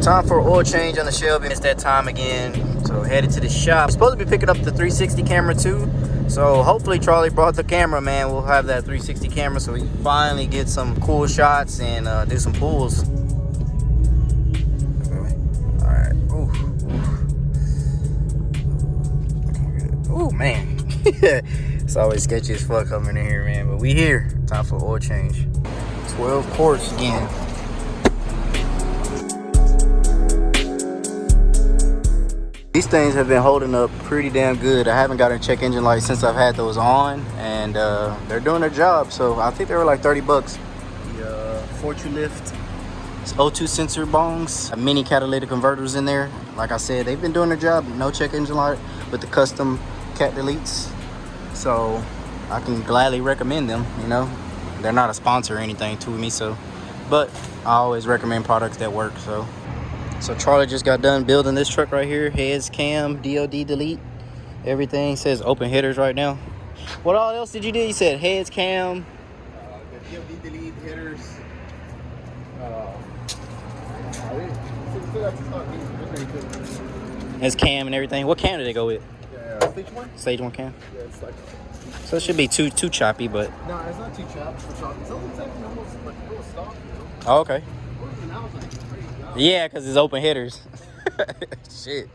Time for oil change on the Shelby. It's that time again. So headed to the shop. We're supposed to be picking up the 360 camera too. So hopefully Charlie brought the camera, man. We'll have that 360 camera so we finally get some cool shots and do some pulls. Alright. Ooh, man. It's always sketchy as fuck coming in here, man. But we here. Time for oil change. 12 quarts again. These things have been holding up pretty damn good. I haven't got a check engine light since I've had those on, and they're doing their job. So I think they were like 30 bucks. The Fortune Lift O2 sensor bongs, mini catalytic converters in there. Like I said, they've been doing their job. No check engine light with the custom cat deletes. So I can gladly recommend them. You know, they're not a sponsor or anything to me, so, but I always recommend products that work. So Charlie just got done building this truck right here. Heads, cam, DOD delete. Everything says open headers right now. What all else did you do? You said heads, cam. The DOD delete headers. It's cam and everything. What cam did they go with? Yeah, stage one. Stage one cam. Yeah, it's like. So it should be too choppy, but. No, it's not too choppy. It's actually almost like a little stock. You know? Oh, okay. Now it's like crazy. Yeah, because it's open headers. Shit.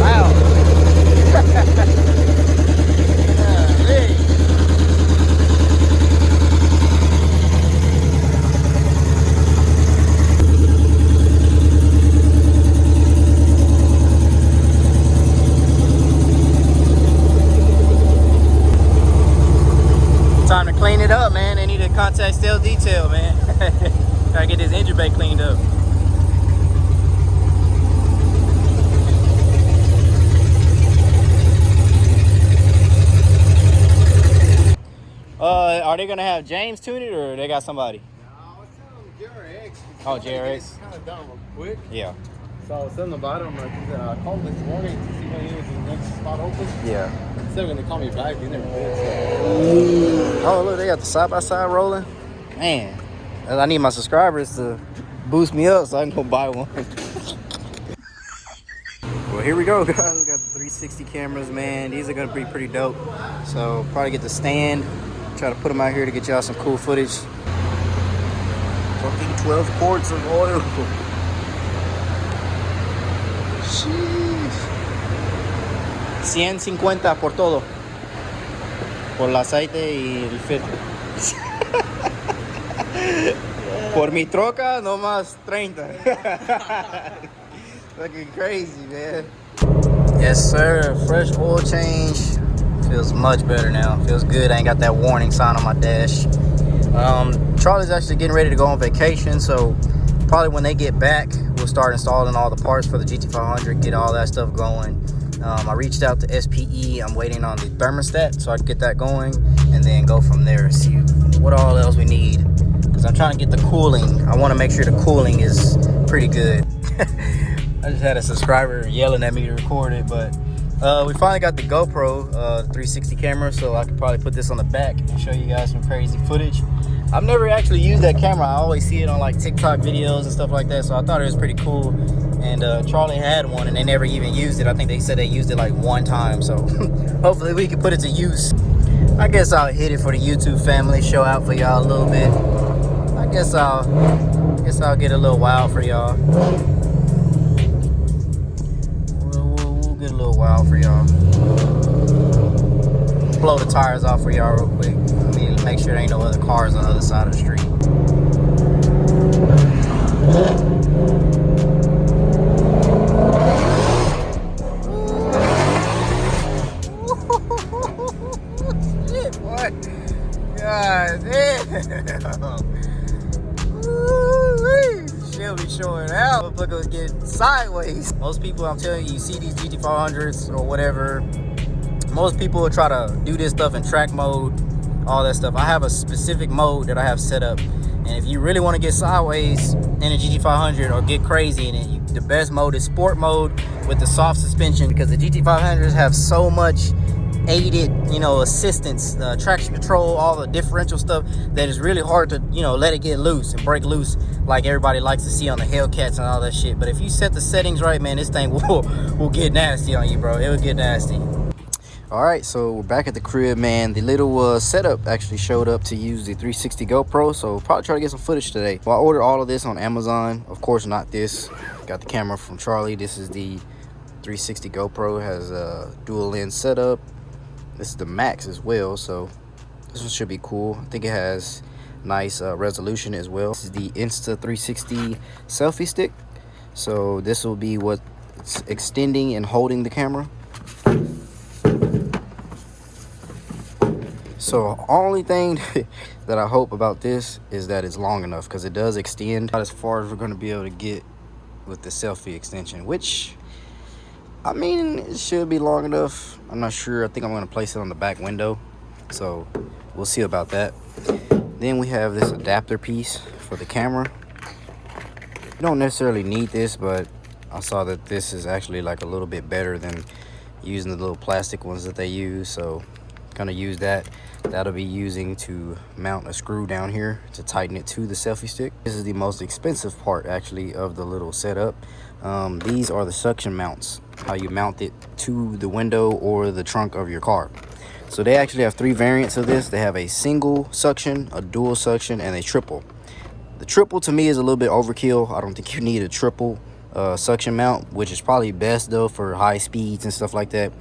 Wow. Time to clean it up, man. They need to contact Sales Detail, man. Gotta get this engine bay cleaned up. Are they gonna have James tune it, or they got somebody? No, I was telling him JRX. Oh, JRX. It's kind of down real quick. Yeah. So I was telling him about him. I called this morning to see when he was his next spot open. Yeah. Instead of when they call me back, they never did. Oh, look, they got the side-by-side rolling. Man, I need my subscribers to boost me up so I can go buy one. Well, here we go, guys. We got the 360 cameras, man. These are gonna be pretty dope. So probably get the stand, try to put them out here to get y'all some cool footage. Fucking 12 quarts of oil. Jeez. 150 por todo. Por el aceite y el filtro. Por mi troca, no más 30. Looking crazy, man. Yes, sir. Fresh oil change. Feels much better now. Feels good. I ain't got that warning sign on my dash. Charlie's actually getting ready to go on vacation, so probably when they get back, we'll start installing all the parts for the GT500, get all that stuff going. I reached out to SPE. I'm waiting on the thermostat so I can get that going and then go from there. See what all else we need, because I'm trying to get the cooling. I want to make sure the cooling is pretty good. I just had a subscriber yelling at me to record it, but we finally got the GoPro 360 camera, so I could probably put this on the back and show you guys some crazy footage. I've never actually used that camera. I always see it on like TikTok videos and stuff like that, so I thought it was pretty cool. And Charlie had one and they never even used it. I think they said they used it like one time, so hopefully we can put it to use. I guess I'll hit it for the YouTube family, show out for y'all a little bit. I guess I'll get a little wild for y'all. We'll get a little wild for y'all. Blow the tires off for y'all real quick. I mean, make sure there ain't no other cars on the other side of the street. Shit, boy. God damn. She'll be showing out. Motherfucker get sideways. Most people, I'm telling you, you see these GT500s or whatever, most people will try to do this stuff in track mode, all that stuff. I have a specific mode that I have set up, and if you really want to get sideways in a GT500 or get crazy in it, you the best mode is sport mode with the soft suspension, because the GT500s have so much aided, you know, assistance, traction control, all the differential stuff, that is really hard to, you know, let it get loose and break loose like everybody likes to see on the Hellcats and all that shit. But if you set the settings right, man, this thing will get nasty on you, bro. It will get nasty. All right, so we're back at the crib, man. The little setup actually showed up to use the 360 GoPro, so probably try to get some footage today. Well, I ordered all of this on Amazon. Of course, not this. Got the camera from Charlie. This is the 360 GoPro. It has a dual lens setup. This is the max as well, so this one should be cool. I think it has nice resolution as well. This is the Insta360 selfie stick, so this will be what's extending and holding the camera. So only thing that I hope about this is that it's long enough, because it does extend not as far as we're going to be able to get with the selfie extension, which, I mean, it should be long enough. I'm not sure. I think I'm going to place it on the back window, so we'll see about that. Then we have this adapter piece for the camera. You don't necessarily need this, but I saw that this is actually like a little bit better than using the little plastic ones that they use, so gonna use that. That'll be using to mount a screw down here to tighten it to the selfie stick. This is the most expensive part actually of the little setup. These are the suction mounts, how you mount it to the window or the trunk of your car. So they actually have 3 variants of this. They have a single suction, a dual suction, and a triple. The triple to me is a little bit overkill. I don't think you need a triple suction mount, which is probably best though for high speeds and stuff like that.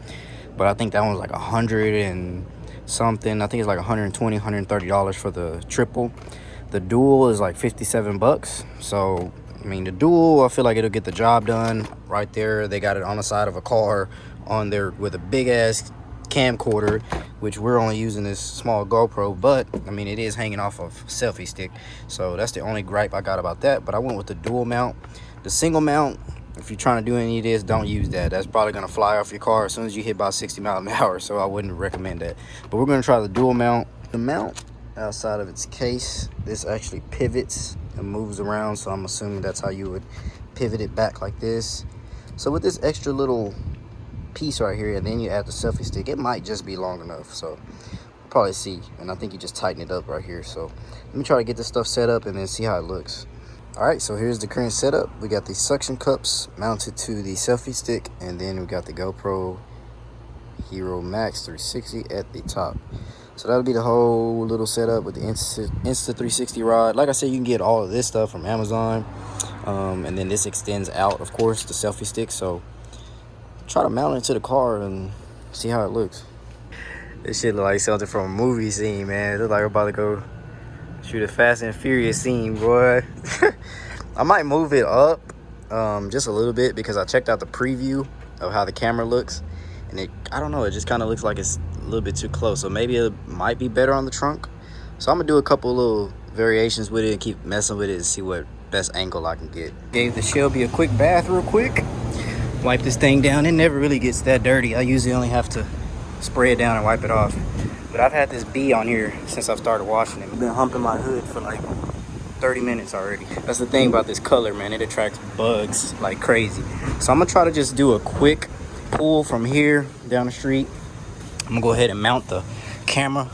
But I think that one's like 100 and something. I think it's like $120, $130 for the triple. The dual is like 57 bucks. So I mean, the dual, I feel like it'll get the job done right there. They got it on the side of a car on there with a big ass camcorder, which we're only using this small GoPro, but I mean, it is hanging off of selfie stick, so that's the only gripe I got about that. But I went with the dual mount. The single mount, if you're trying to do any of this, don't use that. That's probably going to fly off your car as soon as you hit about 60 miles an hour, so I wouldn't recommend that. But we're going to try the dual mount. The mount outside of its case, this actually pivots and moves around, so I'm assuming that's how you would pivot it back like this. So with this extra little piece right here, and then you add the selfie stick, it might just be long enough, so we'll probably see. And I think you just tighten it up right here. So let me try to get this stuff set up and then see how it looks. All right, so here's the current setup. We got the suction cups mounted to the selfie stick, and then we got the GoPro Hero Max 360 at the top. So that'll be the whole little setup with the Insta 360 rod. Like I said, you can get all of this stuff from Amazon, and then this extends out, of course, the selfie stick. So try to mount it to the car and see how it looks. This shit look like something from a movie scene, man. It look like we're about to go shoot a Fast and Furious scene, boy. I might move it up just a little bit, because I checked out the preview of how the camera looks, and I don't know, it just kind of looks like it's a little bit too close. So maybe it might be better on the trunk. So I'm gonna do a couple little variations with it and keep messing with it and see what best angle I can get. Gave the Shelby a quick bath real quick. Wipe this thing down. It never really gets that dirty. I usually only have to spray it down and wipe it off. But I've had this bee on here since I've started washing it. I've been humping my hood for like 30 minutes already. That's the thing about this color, man. It attracts bugs like crazy. So I'm gonna try to just do a quick pull from here down the street. I'm gonna go ahead and mount the camera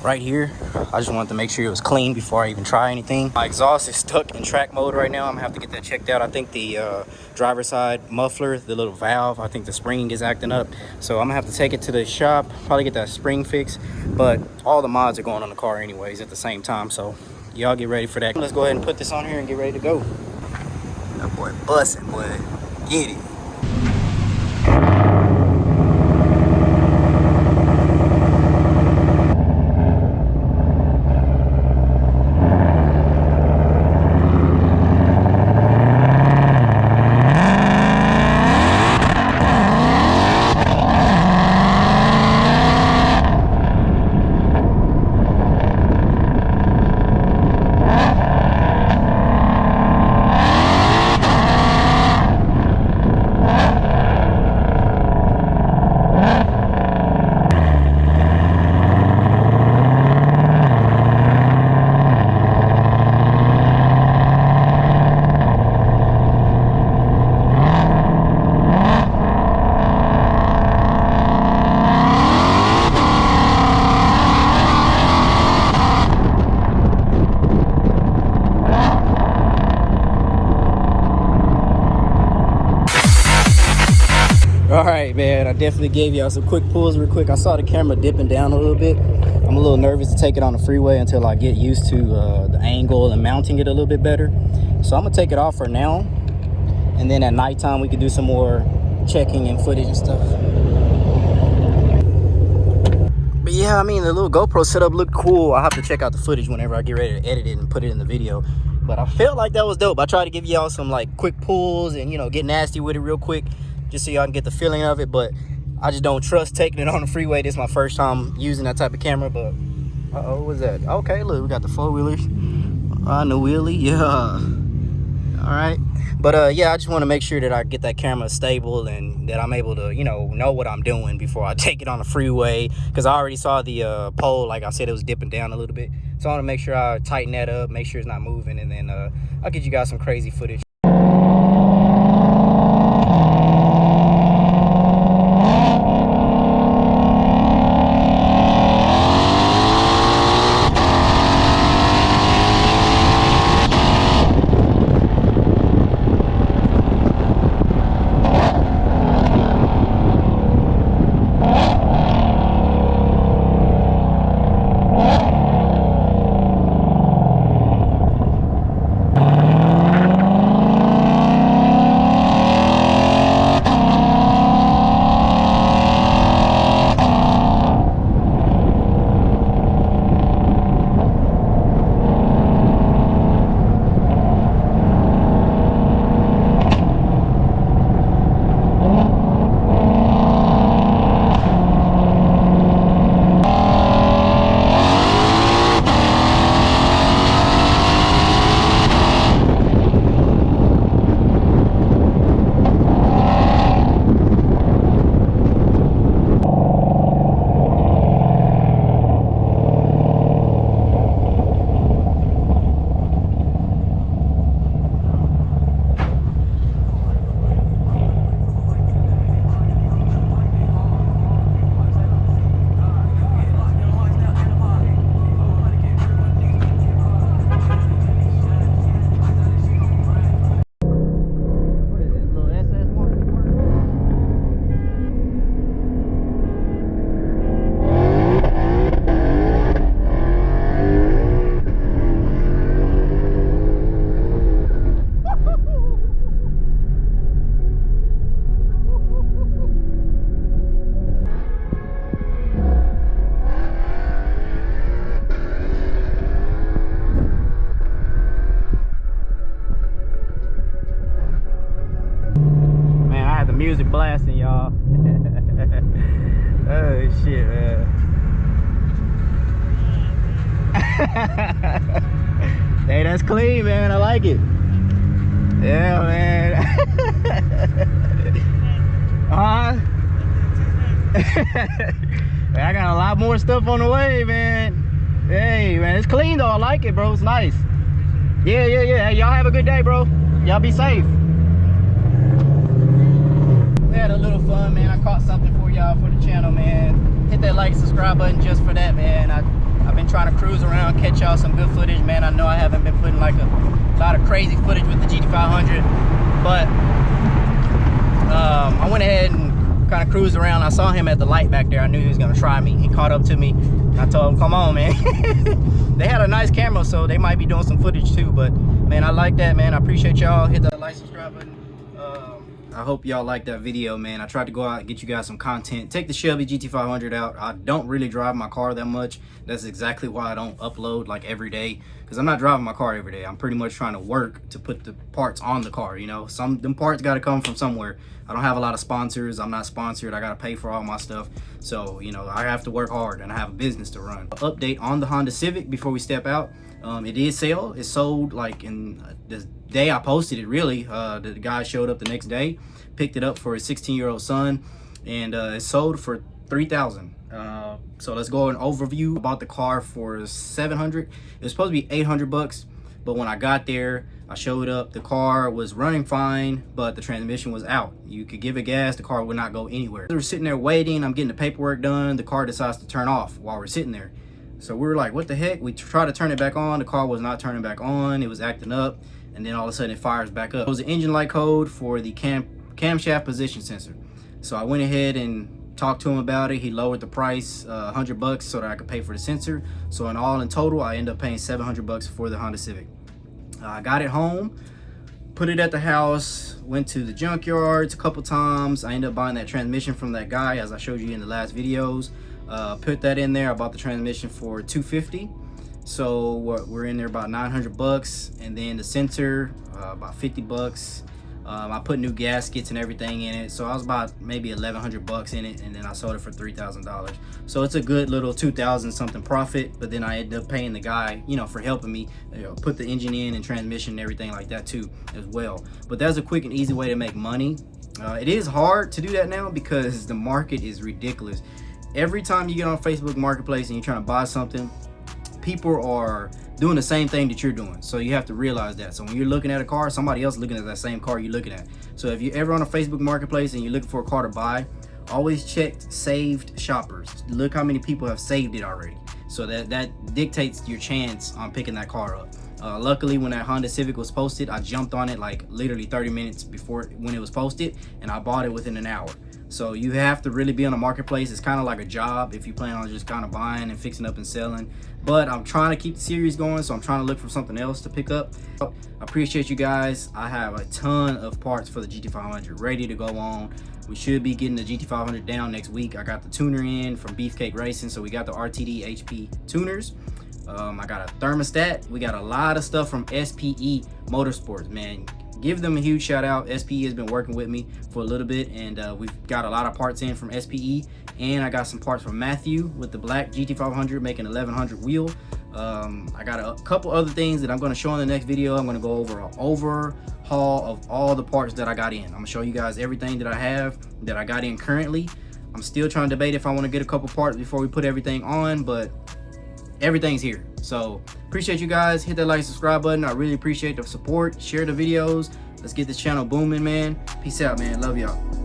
right here. I just wanted to make sure it was clean before I even try anything. My exhaust is stuck in track mode right now. I'm gonna have to get that checked out. I think the driver's side muffler, the little valve, I think the spring is acting up. So I'm gonna have to take it to the shop, probably get that spring fixed. But all the mods are going on the car anyways at the same time. So y'all get ready for that. Let's go ahead and put this on here and get ready to go. That boy busting, boy. Get it. All right, man, I definitely gave y'all some quick pulls real quick. I saw the camera dipping down a little bit. I'm a little nervous to take it on the freeway until I get used to the angle and mounting it a little bit better. So I'm gonna take it off for now, and then at nighttime we can do some more checking and footage and stuff. But yeah, I mean, the little GoPro setup looked cool. I'll have to check out the footage whenever I get ready to edit it and put it in the video. But I felt like that was dope. I tried to give y'all some like quick pulls and, you know, get nasty with it real quick, just so y'all can get the feeling of it. But I just don't trust taking it on the freeway. This is my first time using that type of camera. But uh-oh, what's that? Okay, look, we got the four-wheelers on the wheelie. Yeah. All right. But yeah, I just want to make sure that I get that camera stable and that I'm able to, you know what I'm doing before I take it on the freeway, because I already saw the pole. Like I said, it was dipping down a little bit, so I want to make sure I tighten that up, make sure it's not moving, and then I'll get you guys some crazy footage. Music blasting, y'all. Oh shit, man. Hey, that's clean, man. I like it. Yeah, man. I got a lot more stuff on the way, man. Hey, man, it's clean though. I like it, bro. It's nice. Yeah. Hey, y'all have a good day, bro. Y'all be safe. We had a little fun, man. I caught something for y'all for the channel, man. Hit that like, subscribe button just for that, man. I've been trying to cruise around, catch y'all some good footage, man. I know I haven't been putting like a lot of crazy footage with the Gt500, but I went ahead and kind of cruised around. I saw him at the light back there. I knew he was gonna try me. He caught up to me. I told him, come on, man. They had a nice camera, so they might be doing some footage too, but man, I like that, man. I appreciate y'all. Hit that like, subscribe button. I hope y'all liked that video, man. I tried to go out and get you guys some content. Take the Shelby GT500 out. I don't really drive my car that much. That's exactly why I don't upload like every day, because I'm not driving my car every day. I'm pretty much trying to work to put the parts on the car, you know. Them parts got to come from somewhere. I don't have a lot of sponsors. I'm not sponsored. I got to pay for all my stuff. So, you know, I have to work hard and I have a business to run. Update on the Honda Civic before we step out. It did sell. It sold like in the day I posted it, really. The guy showed up the next day, picked it up for his 16-year-old son, and it sold for $3,000. So let's go an overview. I bought the car for $700. It was supposed to be $800, but when I got there, I showed up, the car was running fine, but the transmission was out. You could give it gas, the car would not go anywhere. We were sitting there waiting, I'm getting the paperwork done, the car decides to turn off while we're sitting there. So we were like, what the heck? We tried to turn it back on, the car was not turning back on, it was acting up, and then all of a sudden it fires back up. It was an engine light code for the camshaft position sensor. So I went ahead and talked to him about it. He lowered the price $100 so that I could pay for the sensor. So in total, I ended up paying $700 for the Honda Civic. I got it home, put it at the house, went to the junkyards a couple times. I ended up buying that transmission from that guy, as I showed you in the last videos. Put that in there. I bought the transmission for $250. So we're in there about $900, and then the sensor about $50. I put new gaskets and everything in it, so I was about maybe $1,100 in it, and then I sold it for $3,000. So it's a good little 2,000 something profit. But then I ended up paying the guy, you know, for helping me, you know, put the engine in and transmission and everything like that too as well. But that's a quick and easy way to make money. It is hard to do that now because the market is ridiculous. Every time you get on Facebook Marketplace and you're trying to buy something, people are doing the same thing that you're doing. So you have to realize that. So when you're looking at a car, somebody else looking at that same car you're looking at. So if you're ever on a Facebook Marketplace and you're looking for a car to buy, always check saved shoppers. Look how many people have saved it already. So that dictates your chance on picking that car up. Luckily, when that Honda Civic was posted, I jumped on it like literally 30 minutes before when it was posted, and I bought it within an hour. So you have to really be on a marketplace. It's kind of like a job if you plan on just kind of buying and fixing up and selling. But I'm trying to keep the series going, so I'm trying to look for something else to pick up. I appreciate you guys. I have a ton of parts for the GT500 ready to go on. We should be getting the GT500 down next week. I got the tuner in from Beefcake Racing, so we got the RTD HP tuners. I got a thermostat. We got a lot of stuff from SPE Motorsports, man. Give them a huge shout out. SPE has been working with me for a little bit, and we've got a lot of parts in from SPE. And I got some parts from Matthew with the black GT500 making 1100 wheel. I got a couple other things that I'm going to show in the next video. I'm going to go over an overhaul of all the parts that I got in. I'm going to show you guys everything that I have that I got in currently. I'm still trying to debate if I want to get a couple parts before we put everything on, but everything's here. So appreciate you guys. Hit that like, subscribe button. I really appreciate the support. Share the videos. Let's get this channel booming, man. Peace out, man. Love y'all.